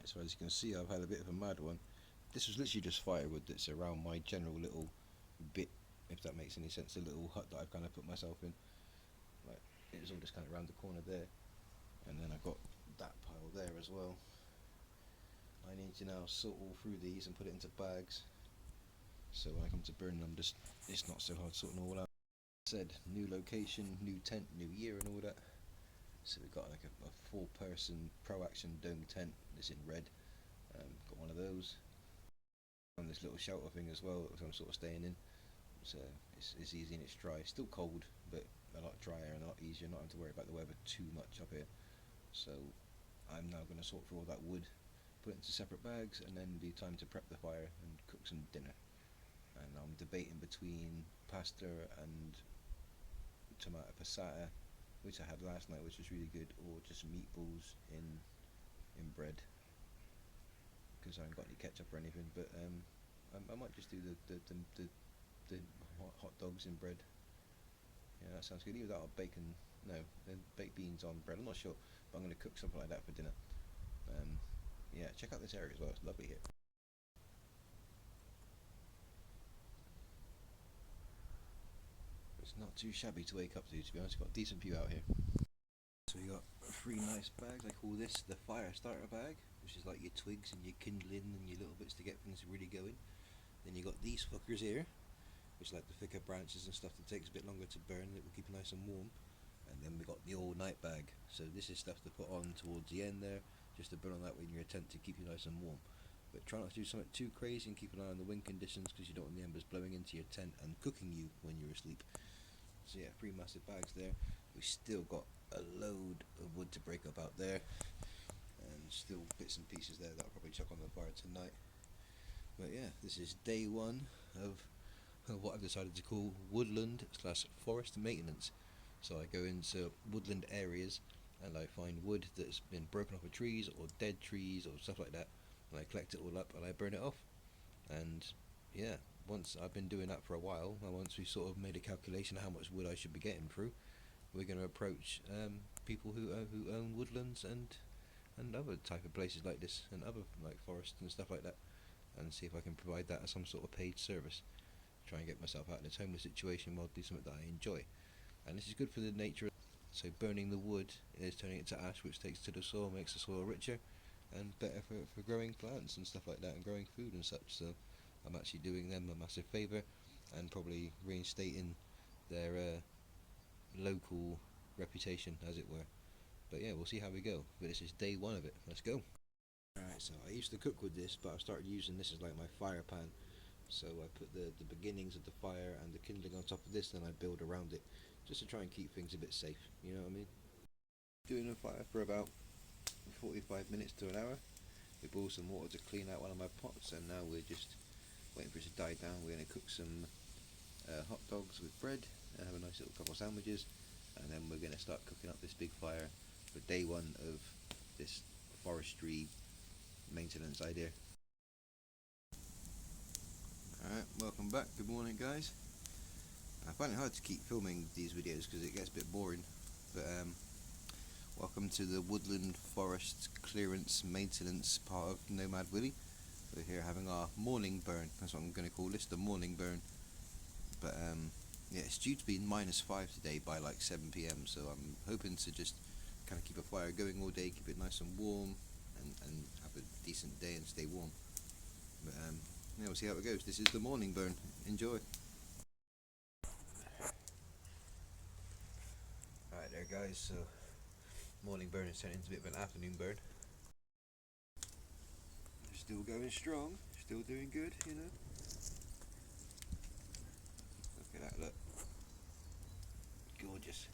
so as you can see, I've had a bit of a mad one. This was literally just firewood that's around my general little bit, if that makes any sense, a little hut that I've kind of put myself in. Like, it was all just kind of around the corner there, and then I've got that pile there as well. I need to now sort all through these and put it into bags, so when I come to burning them, it's not so hard sorting all out. Said, new location, new tent, new year and all that. So we've got like a 4-person Pro Action dome tent that's in red. Got one of those. On this little shelter thing as well that I'm sort of staying in. So it's easy and it's dry. Still cold, but a lot drier and a lot easier. Not having to worry about the weather too much up here. So I'm now going to sort through all that wood, put it into separate bags, and then be time to prep the fire and cook some dinner. And I'm debating between pasta and tomato passata, which I had last night, which was really good, or just meatballs in bread, because I haven't got any ketchup or anything. But I might just do the hot dogs in bread. Yeah, that sounds good. Either that or bacon. No, then baked beans on bread. I'm not sure, but I'm going to cook something like that for dinner. Yeah, check out this area as well. It's lovely here. It's not too shabby to wake up to be honest. Got a decent view out here. So we got 3 nice bags. I call this the fire starter bag, which is like your twigs and your kindling and your little bits to get things really going. Then you got these fuckers here, which are like the thicker branches and stuff that takes a bit longer to burn, that will keep you nice and warm. And then we got the all night bag. So this is stuff to put on towards the end there, just to burn on that way in your tent to keep you nice and warm. But try not to do something too crazy and keep an eye on the wind conditions, because you don't want the embers blowing into your tent and cooking you when you're asleep. So yeah, 3 massive bags there. We still got a load of wood to break up out there, and still bits and pieces there that I'll probably chuck on the fire tonight. But yeah, this is day 1 of what I've decided to call woodland / forest maintenance. So I go into woodland areas and I find wood that's been broken off of trees or dead trees or stuff like that, and I collect it all up and I burn it off. And yeah, once I've been doing that for a while, and once we've sort of made a calculation of how much wood I should be getting through, we're going to approach people who own woodlands and other type of places like this, and other like forests and stuff like that, and see if I can provide that as some sort of paid service. Try and get myself out of this homeless situation while do something that I enjoy. And this is good for the nature. So burning the wood is turning it to ash, which takes to the soil, makes the soil richer and better for growing plants and stuff like that, and growing food and such. So I'm actually doing them a massive favour, and probably reinstating their local reputation, as it were. But yeah, we'll see how we go. But this is day 1 of it. Let's go. Alright, so I used to cook with this, but I've started using this as like my fire pan. So I put the beginnings of the fire and the kindling on top of this, then I build around it, just to try and keep things a bit safe, you know what I mean? Doing a fire for about 45 minutes to an hour. We boiled some water to clean out one of my pots, and now we're just waiting for it to die down. We're going to cook some hot dogs with bread and have a nice little couple of sandwiches, and then we're going to start cooking up this big fire for day 1 of this forestry maintenance idea. Alright, welcome back. Good morning, guys. I find it hard to keep filming these videos because it gets a bit boring, but welcome to the woodland forest clearance maintenance part of Nomad Willy. We're here having our morning burn. That's what I'm going to call this, the morning burn. But yeah, it's due to be -5 today by like 7 PM, so I'm hoping to just kind of keep a fire going all day, keep it nice and warm, and have a decent day and stay warm. But yeah, we'll see how it goes. This is the morning burn. Enjoy. Alright there, guys, so morning burn is turning into a bit of an afternoon burn. Still going strong, still doing good, you know. Look at that, look. Gorgeous.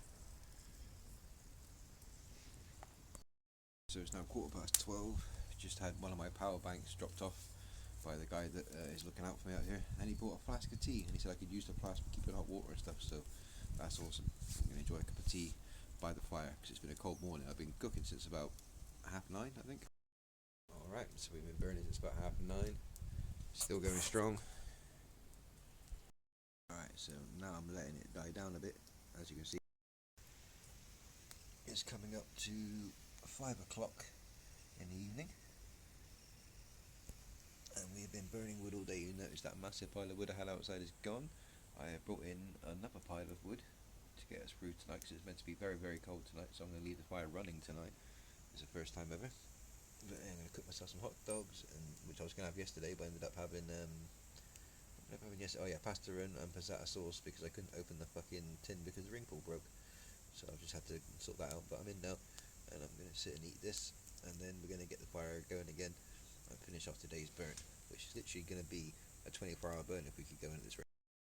So it's now 12:15. Just had one of my power banks dropped off by the guy that is looking out for me out here, and he bought a flask of tea, and he said I could use the flask for keeping hot water and stuff, so that's awesome. I'm going to enjoy a cup of tea by the fire, because it's been a cold morning. I've been cooking since about 9:30, I think. Alright, so we've been burning since about 9:30. Still going strong. Alright, so now I'm letting it die down a bit. As you can see, it's coming up to 5 o'clock in the evening. burning wood all day, you notice that massive pile of wood I had outside is gone. I have brought in another pile of wood to get us through tonight because it's meant to be very, very cold tonight, so I'm going to leave the fire running tonight. It's the first time ever. But I'm going to cook myself some hot dogs, which I was going to have yesterday, but I ended up having pasta and passata sauce because I couldn't open the fucking tin because the ring pull broke. So I've just had to sort that out, but I'm in now, and I'm going to sit and eat this, and then we're going to get the fire going again and finish off today's burn, which is literally going to be a 24-hour burn if we keep going at this rate.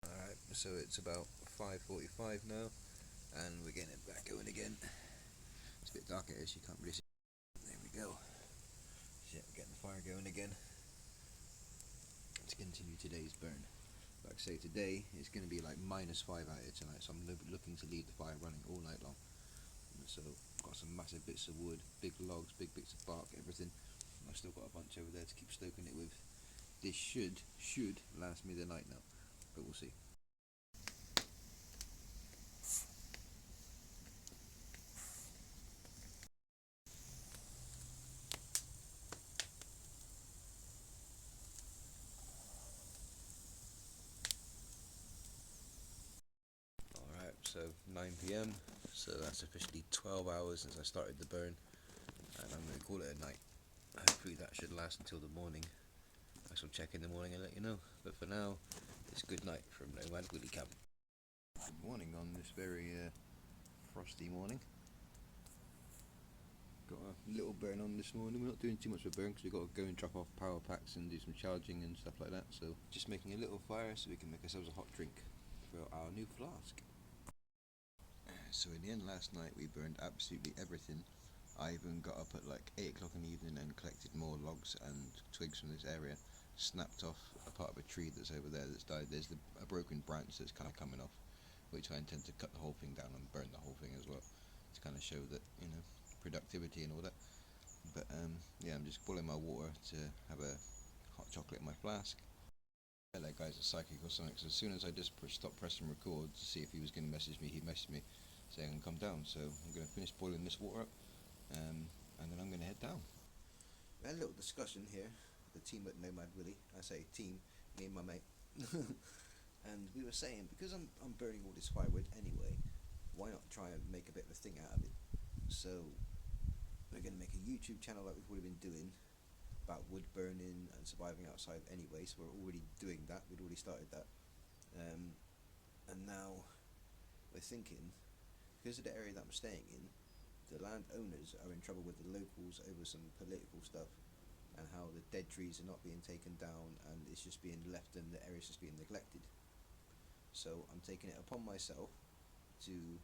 Alright, so it's about 5:45 now, and we're getting it back going again. It's a bit dark here, so you can't really see. There we go. So yeah, we're getting the fire going again to continue today's burn. Like I say, today it's going to be like -5 out here tonight, so I'm looking to leave the fire running all night long. So I've got some massive bits of wood, big logs, big bits of bark, everything. And I've still got a bunch over there to keep stoking it with. This should last me the night now, but we'll see. Alright, so 9 PM, so that's officially 12 hours since I started the burn, and I'm going to call it a night. Hopefully that should last until the morning. I shall check in the morning and let you know, but for now, it's good night from NOMAD WILLY Camp. Good morning on this very frosty morning. Got a little burn on this morning. We're not doing too much of a burn because we've got to go and drop off power packs and do some charging and stuff like that, so just making a little fire so we can make ourselves a hot drink for our new flask. So in the end last night we burned absolutely everything. I even got up at like 8 o'clock in the evening and collected more logs and twigs from this area, snapped off a part of a tree that's over there that's died. There's a broken branch that's kind of coming off, which I intend to cut the whole thing down and burn the whole thing as well, to kind of show that, you know, productivity and all that. But yeah, I'm just boiling my water to have a hot chocolate in my flask. That guy's a psychic or something, so as soon as I just stopped pressing record to see if he was going to message me, he messaged me saying come down, so I'm going to finish boiling this water up, and then I'm going to head down. We had a little discussion here, the team at NOMAD WILLY. I say team, me and my mate. And we were saying, because I'm burning all this firewood anyway, why not try and make a bit of a thing out of it? So we're going to make a YouTube channel like we've already been doing about wood burning and surviving outside anyway, so we're already doing that. We'd already started that, and now we're thinking, because of the area that I'm staying in, the landowners are in trouble with the locals over some political stuff and how the dead trees are not being taken down and it's just being left and the area's just being neglected. So I'm taking it upon myself to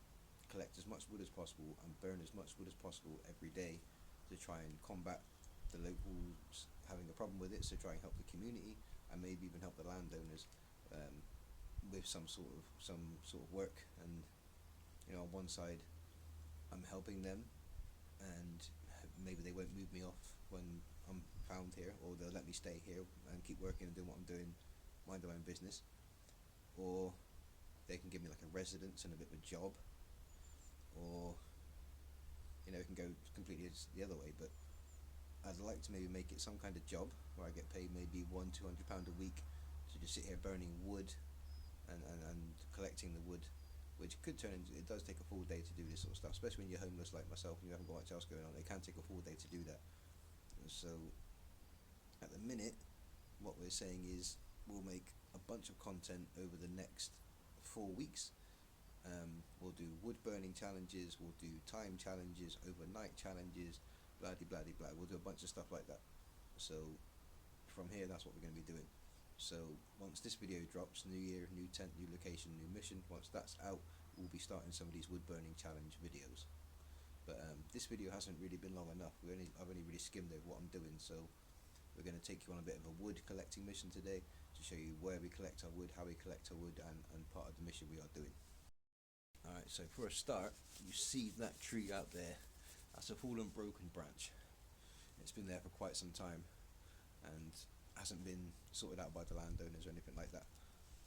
collect as much wood as possible and burn as much wood as possible every day to try and combat the locals having a problem with it, so try and help the community and maybe even help the landowners with some sort of work. And you know, on one side I'm helping them and maybe they won't move me off when I'm found here, or they'll let me stay here and keep working and doing what I'm doing, mind my own business, or they can give me like a residence and a bit of a job, or you know, it can go completely the other way. But I'd like to maybe make it some kind of job where I get paid maybe £100-200 a week to just sit here burning wood and collecting the wood, which could turn into, it does take a full day to do this sort of stuff, especially when you're homeless like myself and you haven't got much else going on. It can take a full day to do that. So at the minute what we're saying is we'll make a bunch of content over the next 4 weeks. We'll do wood burning challenges, we'll do time challenges, overnight challenges, blah de blah de blah. We'll do a bunch of stuff like that. So from here, that's what we're going to be doing. So once this video drops, new year, new tent, new location, new mission, once that's out, we'll be starting some of these wood burning challenge videos. But this video hasn't really been long enough. I've only really skimmed over what I'm doing, so we're going to take you on a bit of a wood collecting mission today to show you where we collect our wood, how we collect our wood, and part of the mission we are doing. Alright, so for a start, you see that tree out there. That's a fallen broken branch. It's been there for quite some time and hasn't been sorted out by the landowners or anything like that.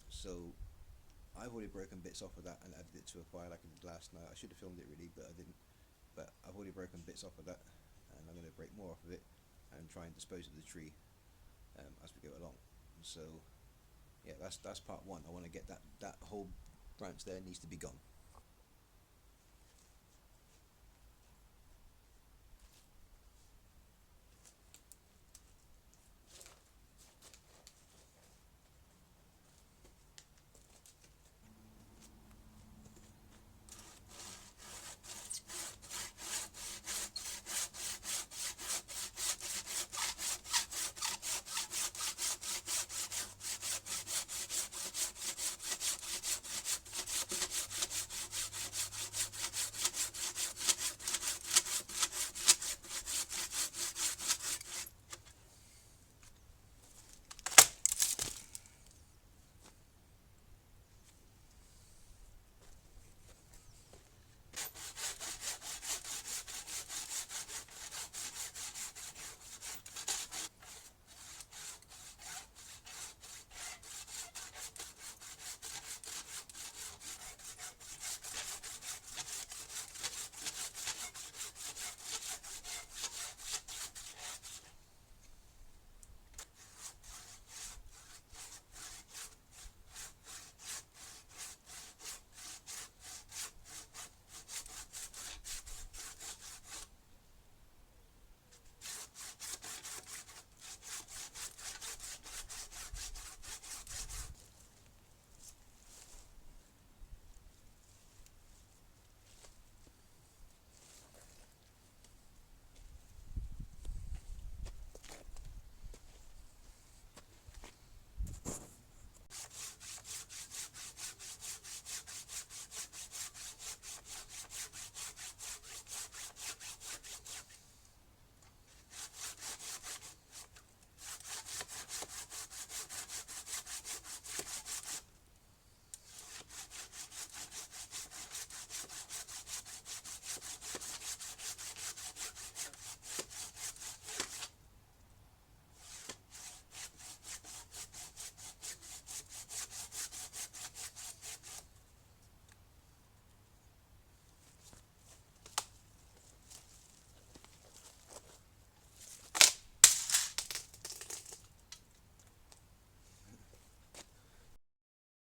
So I've already broken bits off of that and added it to a fire like I did last night. I should have filmed it really, but I didn't. But I've already broken bits off of that, and I'm going to break more off of it and try and dispose of the tree as we go along. So yeah, that's part one. I want to get that whole branch there needs to be gone.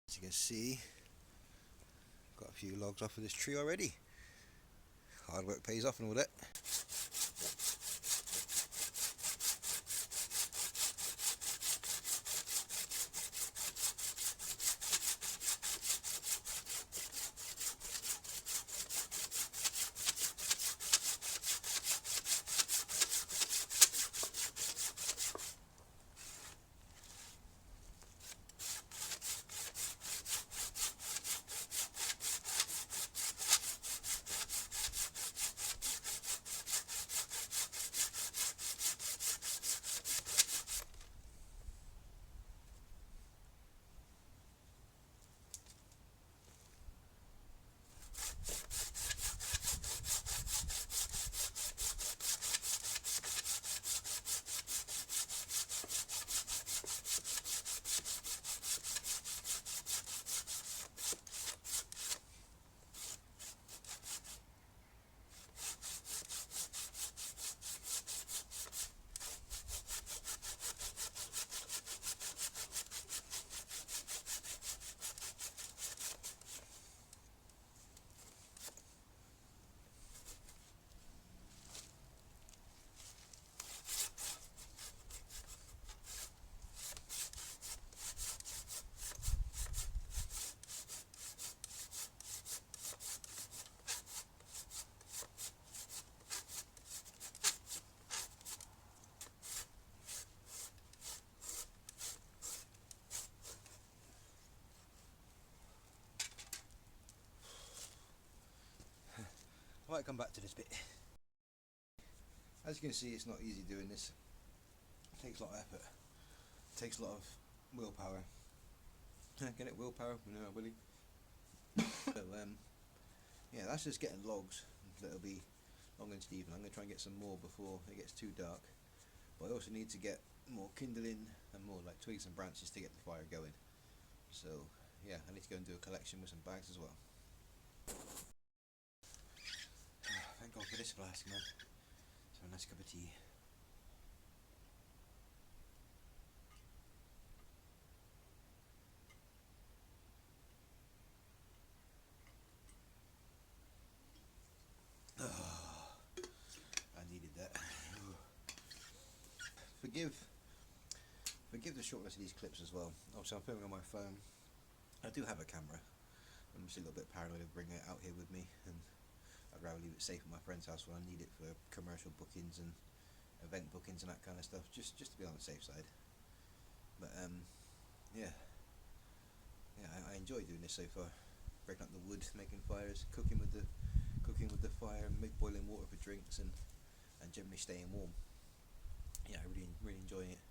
As you can see, got a few logs off of this tree already. Hard work pays off and all that. I might come back to this bit. As you can see, it's not easy doing this. It takes a lot of effort. It takes a lot of willpower. Get it? Willpower? NOMAD WILLY. So, yeah, that's just getting logs. That'll be long and Stephen. I'm going to try and get some more before it gets too dark. But I also need to get more kindling and more like twigs and branches to get the fire going. So, yeah, I need to go and do a collection with some bags as well. Thank God for this flask, man. So a nice cup of tea. forgive the shortness of these clips as well. Obviously I'm filming on my phone. I do have a camera. I'm just a little bit paranoid of bringing it out here with me, and I'd rather leave it safe at my friend's house when I need it for commercial bookings and event bookings and that kind of stuff, just to be on the safe side. But yeah, I enjoy doing this so far. Breaking up the wood, making fires, cooking with the fire, boiling water for drinks, and generally staying warm. Yeah, I really enjoying it,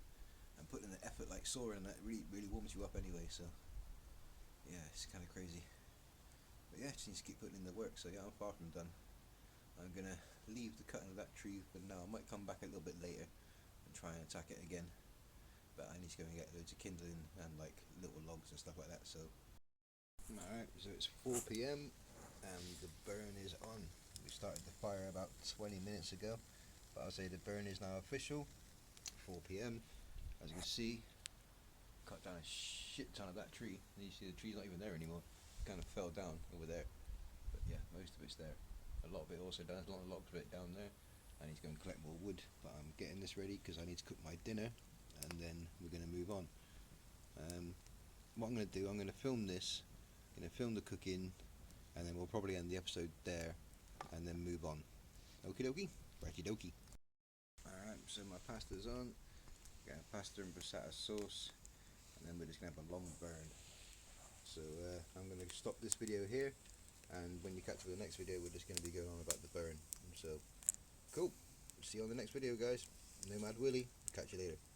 and putting in the effort like soaring, that really warms you up anyway. So yeah, it's kind of crazy. But yeah, just need to keep putting in the work. So yeah, I'm far from done. I'm gonna leave the cutting of that tree for now. I might come back a little bit later and try and attack it again. But I need to go and get loads of kindling and like little logs and stuff like that. So alright, so it's 4 p.m. and the burn is on. We started the fire about 20 minutes ago, but I'll say the burn is now official. 4 p.m. As you can see, cut down a shit ton of that tree. And you see the tree's not even there anymore. It kind of fell down over there. But yeah, most of it's there. A lot of it also down. There's a lot of logs of it down there. I need to go and collect more wood, but I'm getting this ready because I need to cook my dinner, and then we're going to move on. What I'm going to do, I'm going to film this, I'm going to film the cooking, and then we'll probably end the episode there, and then move on. Okie dokie, righty dokie. Alright, so my pasta's on. Got pasta and passata sauce, and then we're just going to have a long burn. So I'm going to stop this video here, and when you catch up with the next video, we're just going to be going on about the burn. So cool, see you on the next video, guys. Nomad Willy, catch you later.